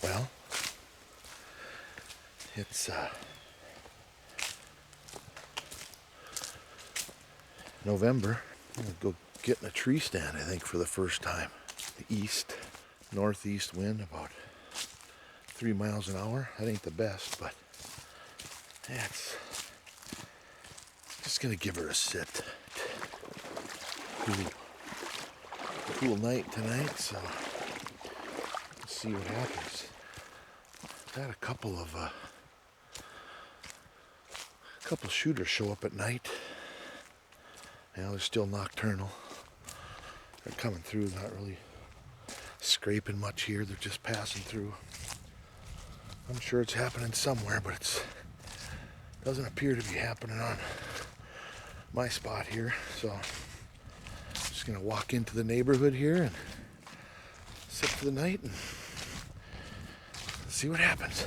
Well, it's November. I'm gonna go get in a tree stand, I think, for the first time. The northeast wind, about 3 miles an hour. That ain't the best, but yeah, it's just gonna give her a sit. Cool night tonight, so let's see what happens. I've had a couple shooters show up at night. They're still nocturnal. They're coming through, not really scraping much here. They're just passing through. I'm sure it's happening somewhere, but it doesn't appear to be happening on my spot here. So I'm just gonna walk into the neighborhood here and sit for the night and see what happens.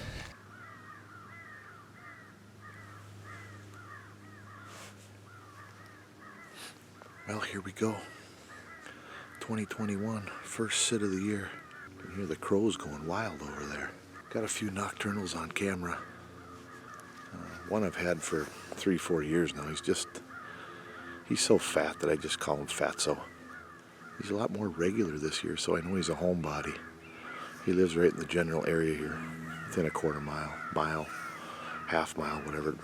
Well, here we go. 2021, first sit of the year. You can hear the crows going wild over there. Got a few nocturnals on camera. One I've had for 3-4 years now. He's so fat that I just call him Fatso. He's a lot more regular this year, so I know he's a homebody. He lives right in the general area here, within a quarter mile, half mile, whatever.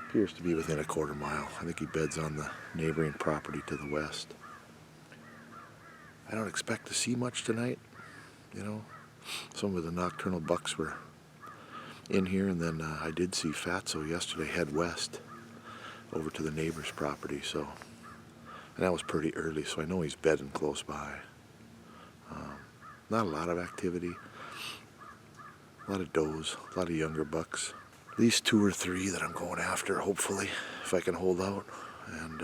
Appears to be within a quarter mile. I think he beds on the neighboring property to the west. I don't expect to see much tonight. Some of the nocturnal bucks were in here, and then I did see Fatso yesterday head west over to the neighbor's property. And that was pretty early, so I know he's bedding close by. Not a lot of activity. A lot of does, a lot of younger bucks. At least 2 or 3 that I'm going after, hopefully, if I can hold out. And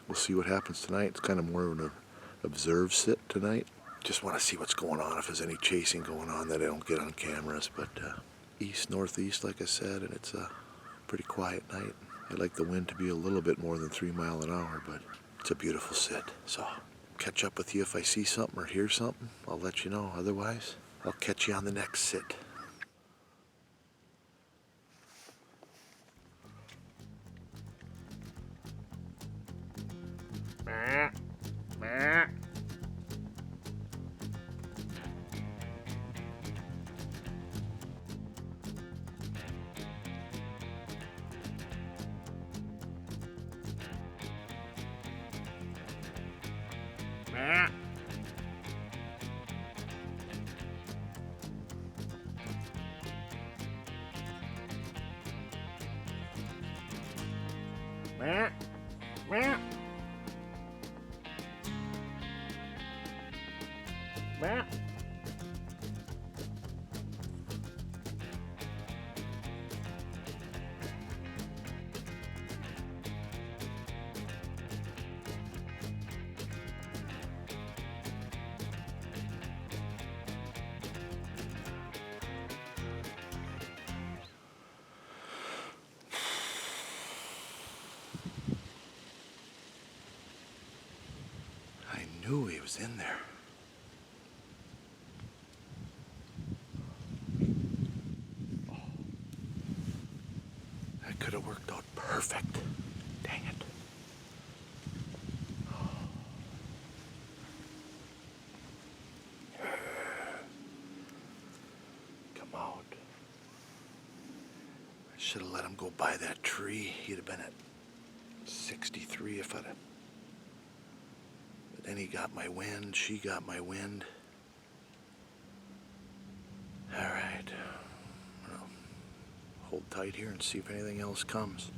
we'll see what happens tonight. It's kind of more of an observe sit tonight. Just want to see what's going on, if there's any chasing going on that I don't get on cameras. But northeast, like I said, and it's a pretty quiet night. I'd like the wind to be a little bit more than 3 miles an hour, but it's a beautiful sit. So catch up with you if I see something or hear something. I'll let you know. Otherwise, I'll catch you on the next sit. Knew he was in there. Oh. That could have worked out perfect. Dang it. Should have let him go by that tree. He'd have been at 63 if I'd have. But then he got my wind, she got my wind. All right. Well, hold tight here and see if anything else comes.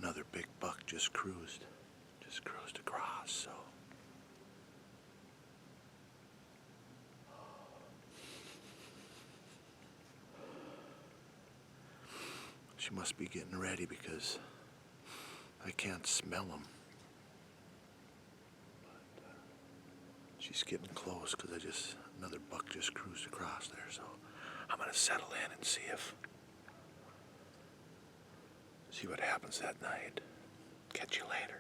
Another big buck just cruised across, so. She must be getting ready because I can't smell them. But, she's getting close because another buck just cruised across there, so I'm gonna settle in and see what happens that night. Catch you later.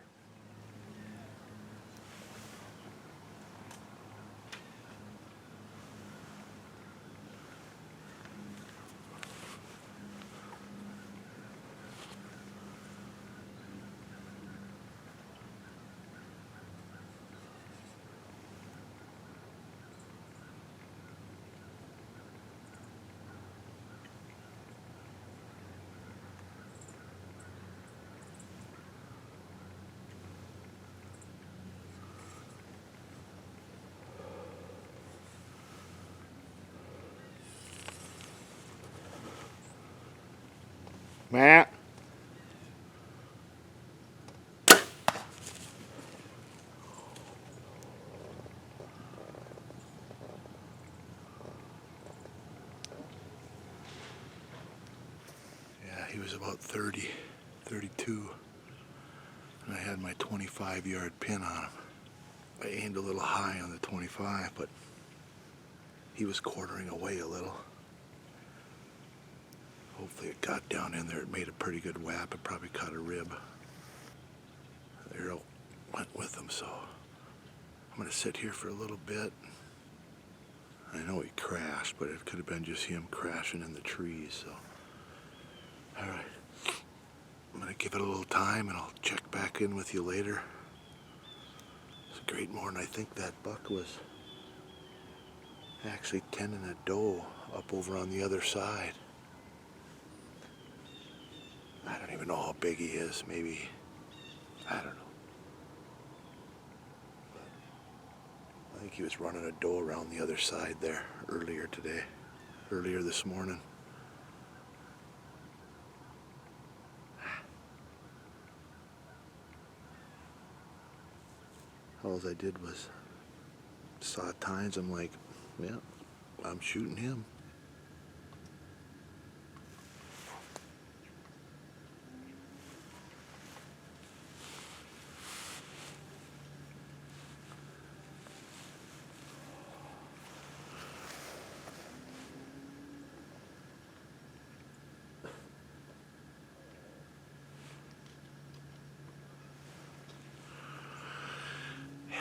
Matt. Yeah, he was about 30, 32. And I had my 25-yard pin on him. I aimed a little high on the 25, but he was quartering away a little. Hopefully it got down in there. It made a pretty good whap. It probably caught a rib. The arrow went with him, so I'm going to sit here for a little bit. I know he crashed, but it could have been just him crashing in the trees, so. All right. I'm going to give it a little time, and I'll check back in with you later. It's a great morning. I think that buck was actually tending a doe up over on the other side. I don't even know how big he is. Maybe, I don't know. But I think he was running a doe around the other side there earlier this morning. All I did was saw tines. I'm like, yeah, I'm shooting him.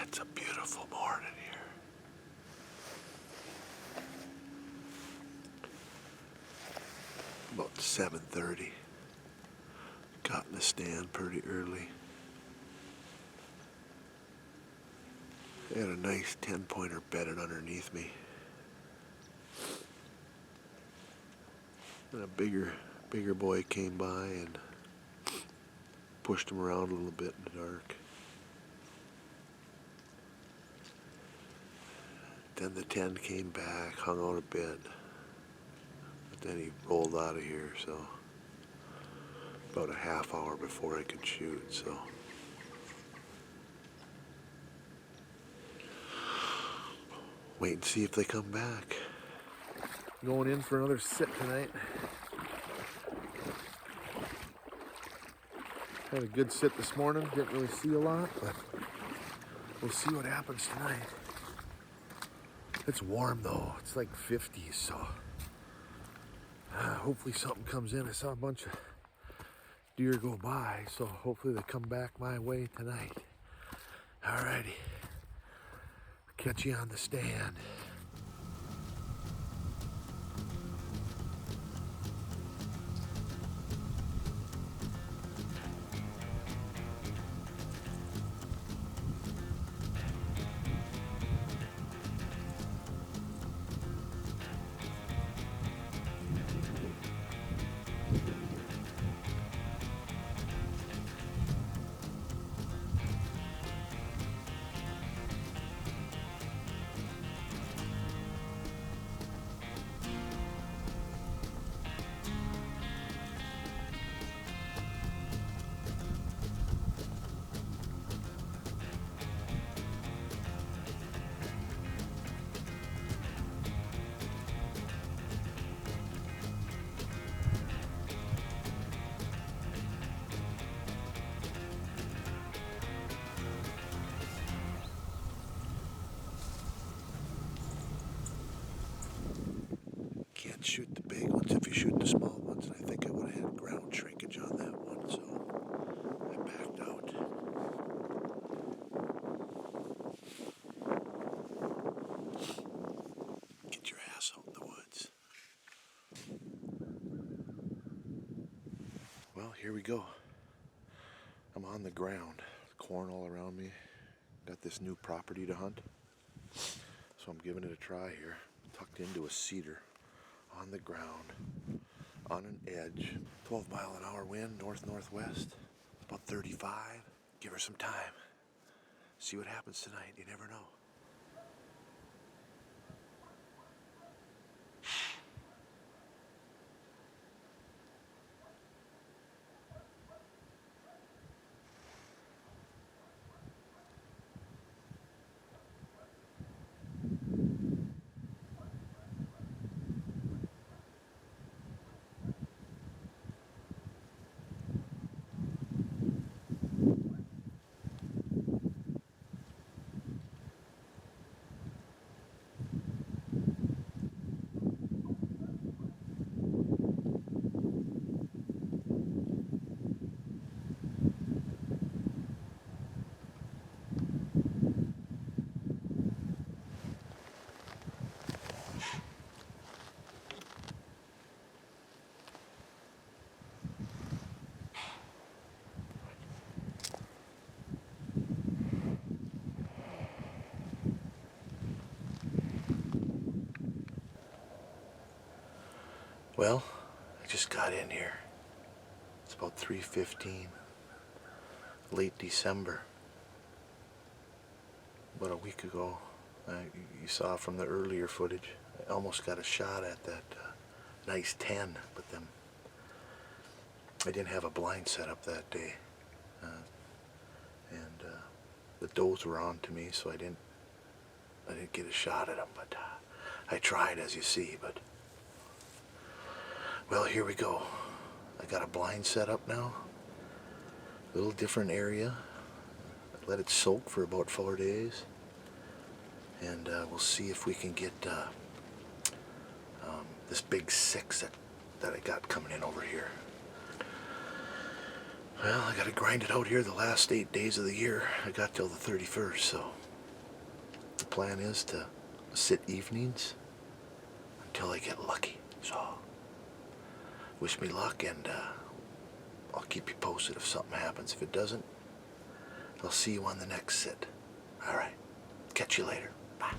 It's a beautiful morning here. About 7:30. Got in the stand pretty early. I had a nice 10-pointer bedded underneath me. And a bigger boy came by and pushed him around a little bit in the dark. Then the 10 came back, hung out a bit. But then he rolled out of here, so about a half hour before I could shoot, so. Wait and see if they come back. Going in for another sit tonight. Had a good sit this morning. Didn't really see a lot, but we'll see what happens tonight. It's warm though. It's like 50s, so hopefully something comes in. I saw a bunch of deer go by, so hopefully they come back my way tonight. Alrighty. Catch you on the stand. can't shoot the big ones if you shoot the small ones, and I think I would have had ground shrinkage on that one, so I backed out. Get your ass out in the woods. Well, here we go. I'm on the ground. Corn all around me. Got this new property to hunt. So I'm giving it a try here. Tucked into a cedar. On the ground. On an edge. 12 mile an hour wind, north-northwest. About 35. Give her some time. See what happens tonight. You never know. Well, I just got in here. It's about 3:15, late December. About a week ago, you saw from the earlier footage, I almost got a shot at that nice 10, but then I didn't have a blind set up that day, and the does were on to me, so I didn't get a shot at them. But I tried, as you see. But well, here we go. I got a blind set up now. A little different area. Let it soak for about 4 days, and we'll see if we can get this big 6 that I got coming in over here. Well, I gotta grind it out here the last 8 days of the year. I got till the 31st, so the plan is to sit evenings until I get lucky. So wish me luck, and I'll keep you posted if something happens. If it doesn't, I'll see you on the next sit. All right. Catch you later. Bye.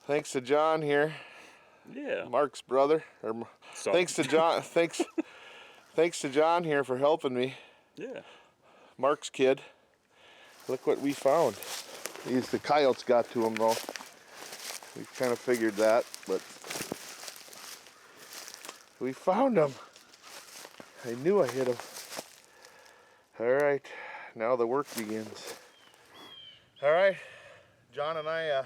Thanks to John here. Yeah. Mark's brother. So, Thanks to John. Thanks to John here for helping me. yeah. Mark's kid. Look what we found. The coyotes got to him though. We kind of figured that, but we found him. I knew I hit him. All right, now the work begins. All right, John and I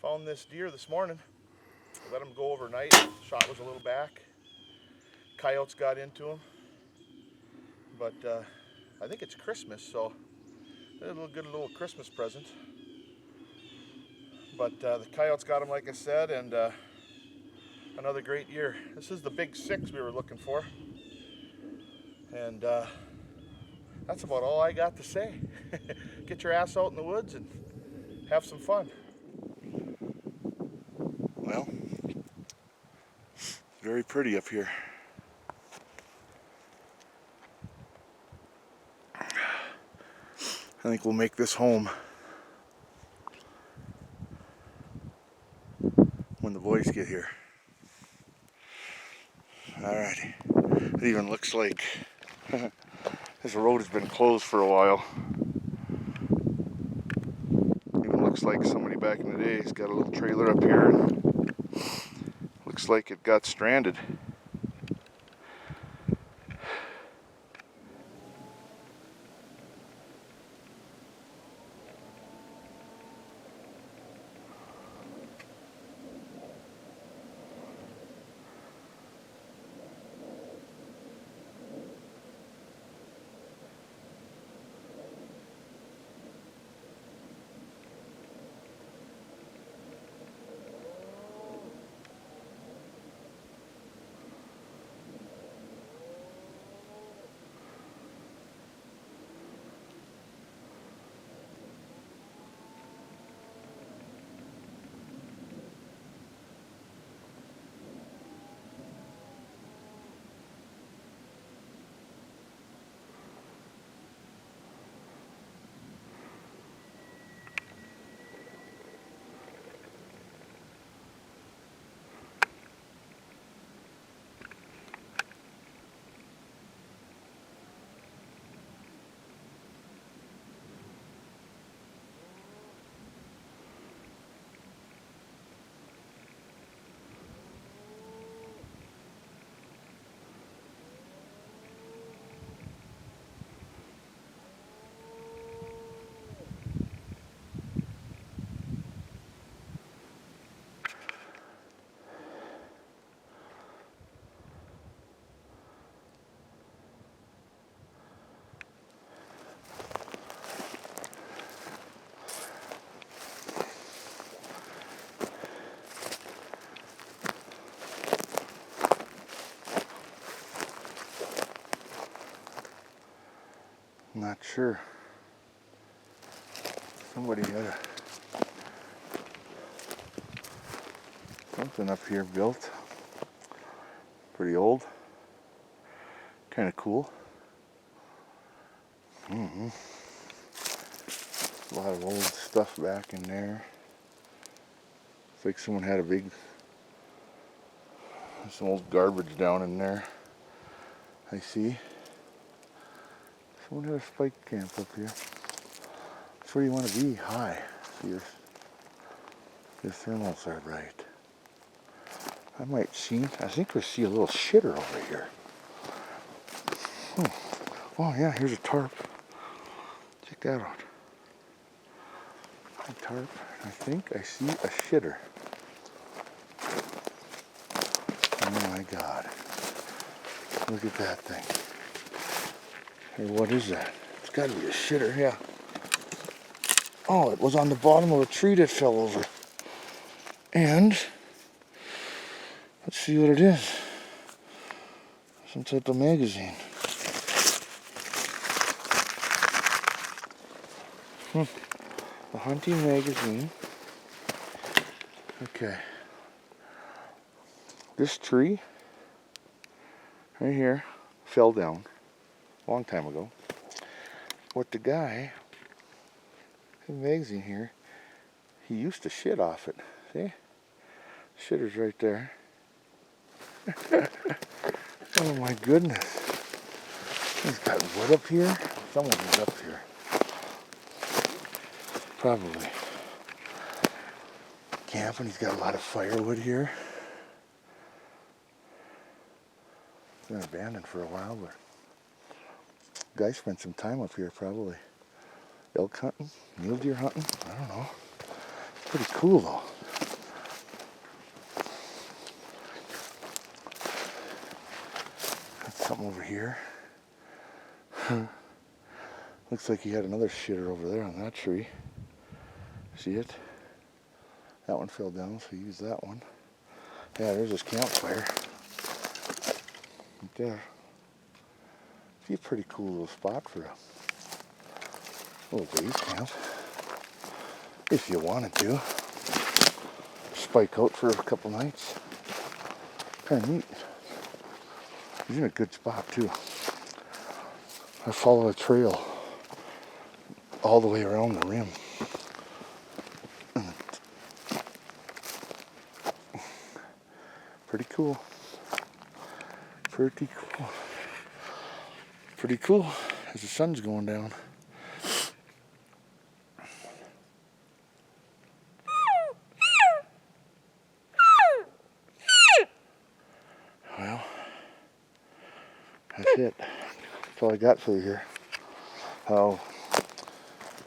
found this deer this morning. Let him go overnight. Shot was a little back. Coyotes got into him, but I think it's Christmas, so a good little Christmas present. But the coyotes got him, like I said, and another great year. This is the big 6 we were looking for, and that's about all I got to say. Get your ass out in the woods and have some fun. Well, very pretty up here. I think we'll make this home when the boys get here. Alrighty. It even looks like this road has been closed for a while. Even looks like somebody back in the day has got a little trailer up here and looks like it got stranded. Not sure. Somebody had something up here built. Pretty old. Kind of cool. A lot of old stuff back in there. It's like someone had some old garbage down in there. I see. Someone had a spike camp up here. That's where you want to be, high. See your thermals are right. I think we see a little shitter over here. Oh yeah, here's a tarp. Check that out. A tarp. I think I see a shitter. Oh my God. Look at that thing. Hey, what is that? It's got to be a shitter, yeah. Oh, it was on the bottom of a tree that fell over. And let's see what it is. Some type of magazine. A hunting magazine. Okay. This tree right here fell down a long time ago. What the guy, the magazine here, he used to shit off it. See? Shitter's right there. Oh my goodness. He's got wood up here. Someone was up here. Probably camping. He's got a lot of firewood here. It's been abandoned for a while, but guy spent some time up here probably. Elk hunting, mule deer hunting, I don't know. Pretty cool though. That's something over here. Looks like he had another shitter over there on that tree. See it? That one fell down, so he used that one. Yeah, there's his campfire. Right there. Be a pretty cool little spot for a little base camp. If you wanted to. Spike out for a couple nights. Kind of neat. He's in a good spot too. I follow a trail all the way around the rim. Pretty cool. Pretty cool. Pretty cool as the sun's going down. Well, that's it. That's all I got for you here.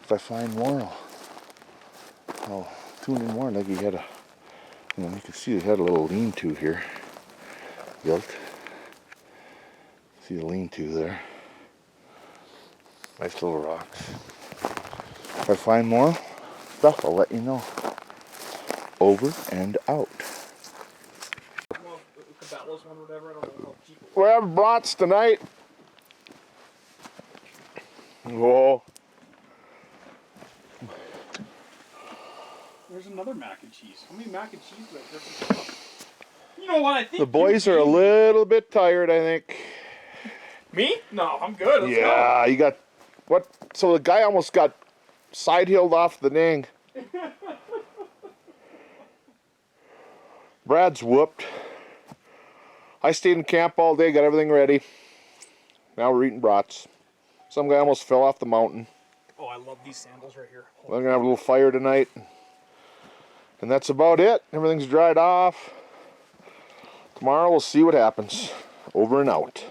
If I find more, I'll tune in more. Like he had a, you can see he had a little lean-to here built. See the lean-to there. Nice little rocks. If I find more stuff, I'll let you know. Over and out. We're having brats tonight. Whoa. There's another mac and cheese. How many mac and cheese do I different? You know what I think? The boys are a little bit tired, I think. Me? No, I'm good. Let's Yeah, you got what? So the guy almost got side-hilled off the ding. Brad's whooped. I stayed in camp all day, got everything ready. Now we're eating brats. Some guy almost fell off the mountain. go. Oh, I love these sandals right here. We're gonna have a little fire tonight. And that's about it. Everything's dried off. Tomorrow we'll see what happens. Over and out.